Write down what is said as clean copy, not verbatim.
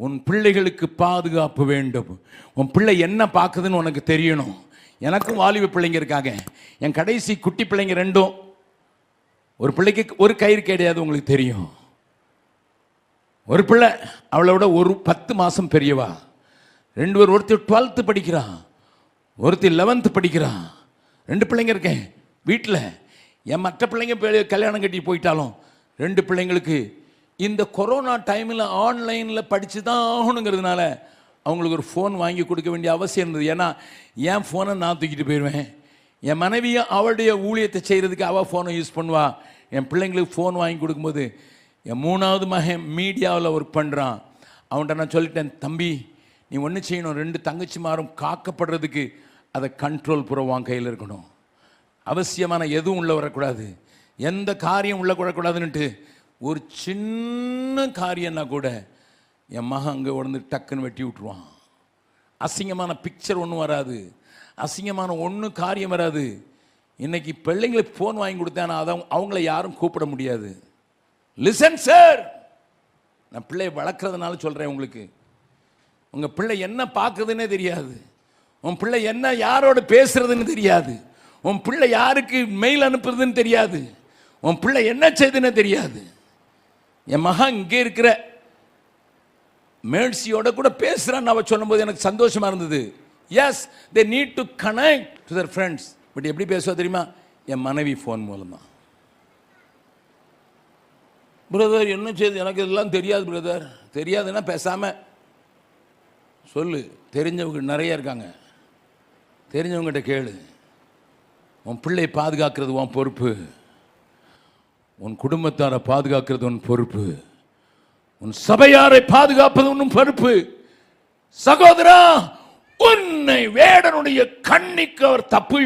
உன் பிள்ளைகளுக்கு பாதுகாப்பு வேண்டும். உன் பிள்ளை என்ன பார்க்குதுன்னு உனக்கு தெரியணும். எனக்கும் வாலிப பிள்ளைங்க இருக்காங்க. என் கடைசி குட்டி பிள்ளைங்க ரெண்டும், ஒரு பிள்ளைக்கு ஒரு கயிறு கிடையாது, உங்களுக்கு தெரியும். ஒரு பிள்ளை அவளை விட ஒரு 10 மாதம் பெரியவா. ரெண்டு பேர், ஒருத்தர் 12th படிக்கிறான், ஒருத்தர் 11th படிக்கிறான். 2 பிள்ளைங்க இருக்கேன் வீட்டில். என் மற்ற பிள்ளைங்க கல்யாணம் கட்டி போயிட்டாலும் 2 பிள்ளைங்களுக்கு இந்த கொரோனா டைமில் ஆன்லைனில் படித்து தான் ஆகணுங்கிறதுனால அவங்களுக்கு ஒரு ஃபோன் வாங்கி கொடுக்க வேண்டிய அவசியம் இருந்தது. ஏன்னா என் ஃபோனை நான் தூக்கிட்டு போயிடுவேன். என் மனைவியும் அவளுடைய ஊழியத்தை செய்கிறதுக்கு அவள் ஃபோனை யூஸ் பண்ணுவா. என் பிள்ளைங்களுக்கு ஃபோன் வாங்கி கொடுக்கும்போது என் 3வது மகன் மீடியாவில் ஒர்க் பண்ணுறான். அவன்கிட்ட நான் சொல்லிட்டேன், தம்பி நீ ஒன்று செய்யணும், 2 தங்கச்சிமாரும் காக்கப்படுறதுக்கு அதை கண்ட்ரோல் புறவான் கையில் இருக்கணும். அவசியமான எதுவும் உள்ளே வரக்கூடாது, எந்த காரியம் உள்ளே வரக்கூடாதுன்னுட்டு ஒரு சின்ன காரியம்னா கூட என் மகன் அங்கே உடனே டக்குன்னு வெட்டி விட்டுருவான். அசிங்கமான பிக்சர் ஒன்றும் வராது, அசிங்கமான ஒன்றும் காரியம் வராது. இன்னைக்கு பிள்ளைங்களுக்கு ஃபோன் வாங்கி கொடுத்தேன், அவங்கள யாரும் கூப்பிட முடியாது. லிசன் சார், நான் பிள்ளையை வளர்க்குறதுனால சொல்கிறேன் உங்களுக்கு. உங்கள் பிள்ளை என்ன பார்க்குதுன்னே தெரியாது, உன் பிள்ளை என்ன யாரோட பேசுறதுன்னு தெரியாது, உன் பிள்ளை யாருக்கு மெயில் அனுப்புறதுன்னு தெரியாது, உன் பிள்ளை என்ன செய்யுதுன்னு தெரியாது. என் மகன் இங்கே இருக்கிற மேர்சியோட கூட பேசுகிறான்னு அவ சொல்லும்போது எனக்கு சந்தோஷமா இருந்தது. Yes, they need to connect to their friends. But எப்படி பேசுவா தெரியுமா? என் மனைவி ஃபோன் மூலமாக. பிரதர் என்ன செய்யுது, எனக்கு இதெல்லாம் தெரியாது பிரதர். தெரியாதுன்னா பேசாமல் சொல்லு. தெரிஞ்சவங்க நிறைய இருக்காங்க, தெரிஞ்சவங்ககிட்ட கேளு. உன் பிள்ளை பாதுகாக்கிறது உன் பொறுப்பு, உன் குடும்பத்தாரை பாதுகாக்கிறது உன் பொறுப்பு, உன் சபையாரை பாதுகாப்பது உன் பொறுப்பு. சகோதரா, உன்னை வேடனுடைய கண்ணிக்கு அவர் தப்பு